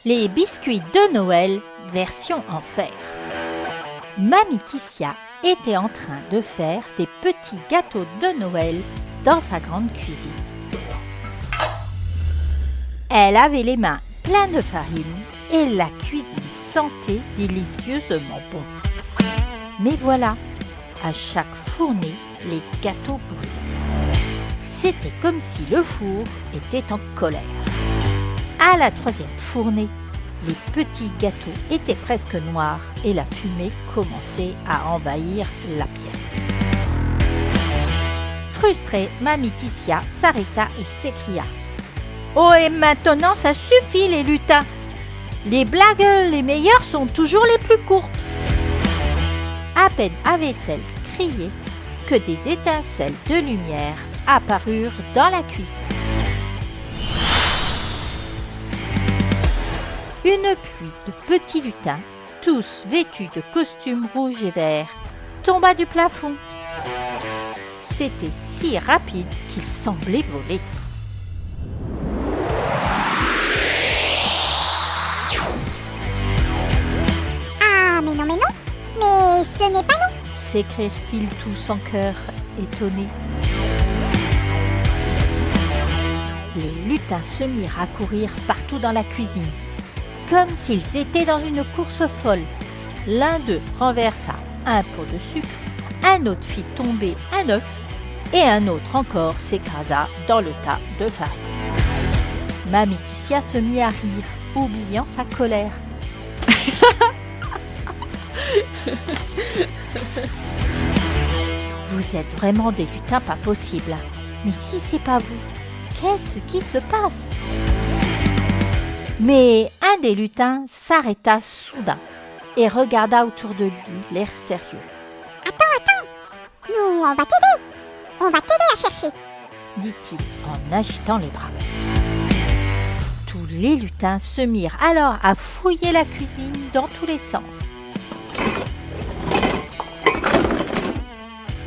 Les biscuits de Noël, version en fer. Mamie Titia était en train de faire des petits gâteaux de Noël dans sa grande cuisine. Elle avait les mains pleines de farine et la cuisine sentait délicieusement bon. Mais voilà, à chaque fournée, les gâteaux brûlaient. C'était comme si le four était en colère. À la troisième fournée, les petits gâteaux étaient presque noirs et la fumée commençait à envahir la pièce. Frustrée, Mamie Titia s'arrêta et s'écria « Oh, et maintenant ça suffit les lutins! Les blagues les meilleures sont toujours les plus courtes !» À peine avait-elle crié que des étincelles de lumière apparurent dans la cuisine. Une pluie de petits lutins, tous vêtus de costumes rouges et verts, tomba du plafond. C'était si rapide qu'ils semblaient voler. Ah, mais non, mais ce n'est pas nous, s'écrièrent-ils tous en chœur, étonnés. Les lutins se mirent à courir partout dans la cuisine, comme s'ils étaient dans une course folle. L'un d'eux renversa un pot de sucre, un autre fit tomber un œuf et un autre encore s'écrasa dans le tas de farine. Mamie Titia se mit à rire, oubliant sa colère. Vous êtes vraiment des lutins pas possibles. Mais si c'est pas vous, qu'est-ce qui se passe ? Mais un des lutins s'arrêta soudain et regarda autour de lui, l'air sérieux. Attends, nous, on va t'aider à chercher, dit-il en agitant les bras. Tous les lutins se mirent alors à fouiller la cuisine dans tous les sens.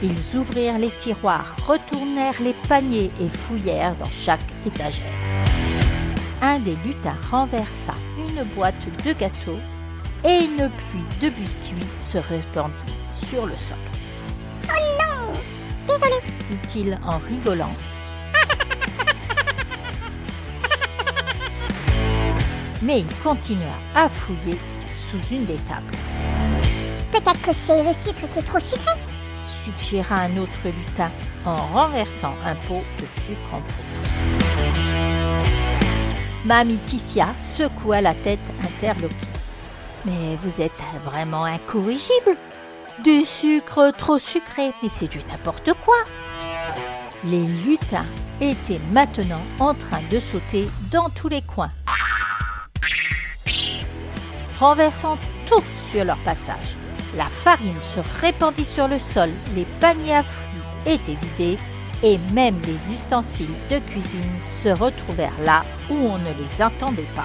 Ils ouvrirent les tiroirs, retournèrent les paniers et fouillèrent dans chaque étagère. Un des lutins renversa une boîte de gâteaux et une pluie de biscuits se répandit sur le sol. « Oh non, désolé !» dit-il en rigolant. Mais il continua à fouiller sous une des tables. « Peut-être que c'est le sucre qui est trop sucré ?» suggéra un autre lutin en renversant un pot de sucre en poudre. Mamie Titia secoua la tête interloquée. « Mais vous êtes vraiment incorrigible. Du sucre trop sucré, mais c'est du n'importe quoi !» Les lutins étaient maintenant en train de sauter dans tous les coins, renversant tout sur leur passage. La farine se répandit sur le sol, les paniers à fruits étaient vidés et même les ustensiles de cuisine se retrouvèrent là où on ne les attendait pas.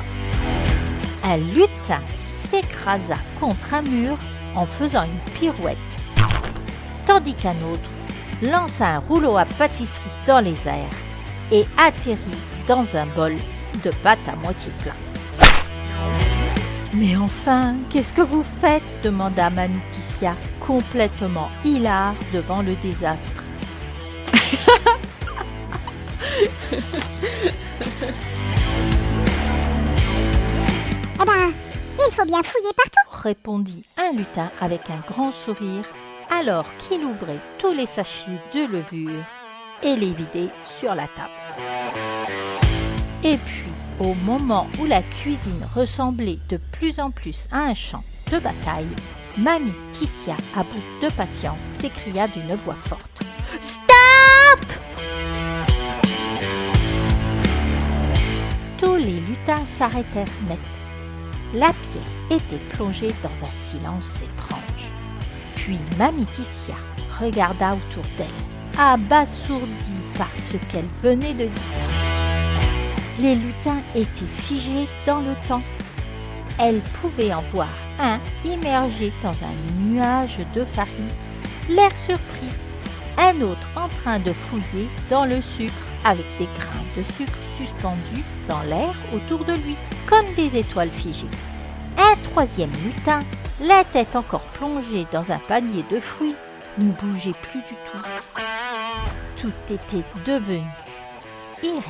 Un lutin s'écrasa contre un mur en faisant une pirouette, tandis qu'un autre lança un rouleau à pâtisserie dans les airs et atterrit dans un bol de pâte à moitié plein. « Mais enfin, qu'est-ce que vous faites ?» demanda Mamie Titia, complètement hilare devant le désastre. Eh ben, il faut bien fouiller partout, répondit un lutin avec un grand sourire, alors qu'il ouvrait tous les sachets de levure et les vidait sur la table. Et puis, au moment où la cuisine ressemblait de plus en plus à un champ de bataille, Mamie Titia, à bout de patience, s'écria d'une voix forte. « Stop !» Tous les lutins s'arrêtèrent net. La pièce était plongée dans un silence étrange. Puis Mamie Titia regarda autour d'elle, abasourdie par ce qu'elle venait de dire. Les lutins étaient figés dans le temps. Elle pouvait en voir un immergé dans un nuage de farine, l'air surpris, un autre en train de fouiller dans le sucre avec des grains de sucre suspendus dans l'air autour de lui, comme des étoiles figées. Un troisième lutin, la tête encore plongée dans un panier de fruits, ne bougeait plus du tout. Tout était devenu irréel.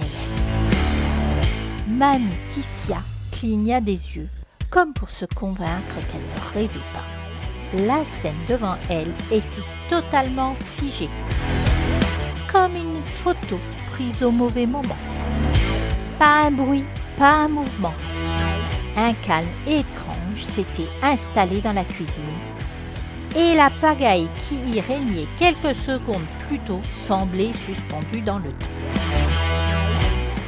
Mamie Titia cligna des yeux, comme pour se convaincre qu'elle ne rêvait pas. La scène devant elle était totalement figée, comme une photo prise au mauvais moment. Pas un bruit, pas un mouvement. Un calme étrange s'était installé dans la cuisine, et la pagaille qui y régnait quelques secondes plus tôt semblait suspendue dans le temps.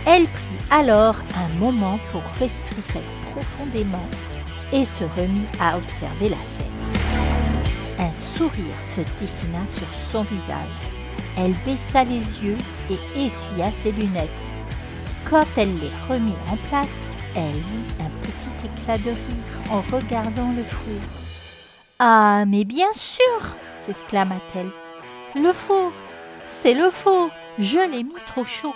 Elle prit alors un moment pour respirer profondément et se remit à observer la scène. Un sourire se dessina sur son visage. Elle baissa les yeux et essuya ses lunettes. Quand elle les remit en place, elle eut un petit éclat de rire en regardant le four. « Ah, mais bien sûr !» s'exclama-t-elle. « Le four, c'est le four, je l'ai mis trop chaud. »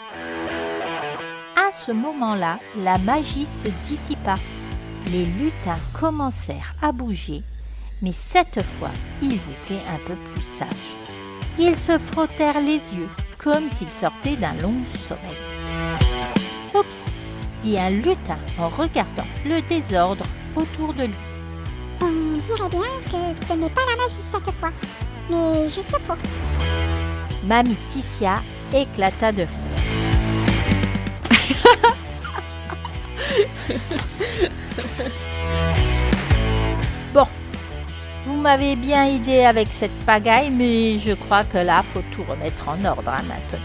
À ce moment-là, la magie se dissipa. Les lutins commencèrent à bouger, mais cette fois, ils étaient un peu plus sages. Ils se frottèrent les yeux, comme s'ils sortaient d'un long sommeil. « Oups !» dit un lutin en regardant le désordre autour de lui. On dirait bien que ce n'est pas la magie cette fois, mais juste le four. Mamie Titia éclata de rire. Bon, vous m'avez bien aidé avec cette pagaille, mais je crois que là, faut tout remettre en ordre maintenant.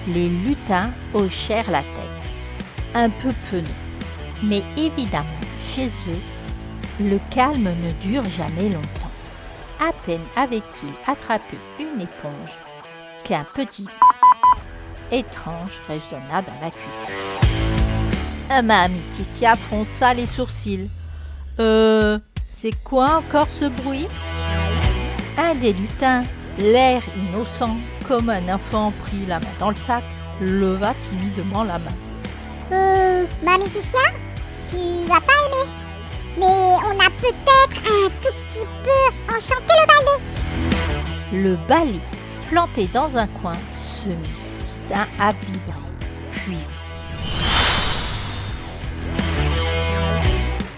Les lutins hochèrent la tête, un peu penauds. Mais évidemment, chez eux, le calme ne dure jamais longtemps. À peine avait-il attrapé une éponge qu'un petit étrange résonna dans la cuisine. Mamie Titia fronça les sourcils. C'est quoi encore ce bruit ? Un des lutins, l'air innocent, comme un enfant pris la main dans le sac, leva timidement la main. Mamie Titia, tu vas pas aimer. Mais on a peut-être un tout petit peu enchanté le balai. Le balai, planté dans un coin, se mit soudain à vibrer. Puis,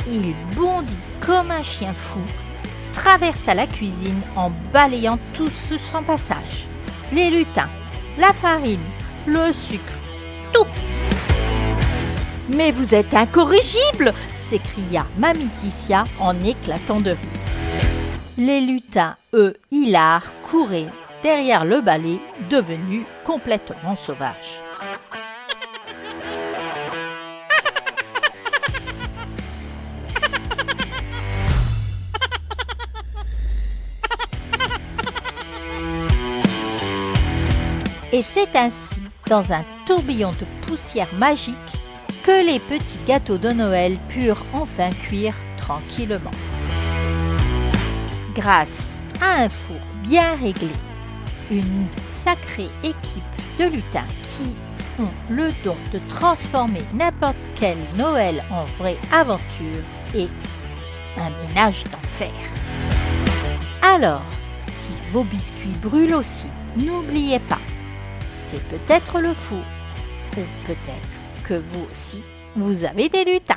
il bondit comme un chien fou, traversa la cuisine en balayant tout sur son passage. Les lutins, la farine, le sucre, tout. « Mais vous êtes incorrigible !» s'écria Mamie Titia en éclatant de rire. Les lutins, eux, hilars, couraient derrière le balai, devenu complètement sauvage. Et c'est ainsi, dans un tourbillon de poussière magique, que les petits gâteaux de Noël purent enfin cuire tranquillement. Grâce à un four bien réglé, une sacrée équipe de lutins qui ont le don de transformer n'importe quel Noël en vraie aventure et un ménage d'enfer. Alors, si vos biscuits brûlent aussi, n'oubliez pas, c'est peut-être le four, ou peut-être que vous aussi, vous avez des lutins.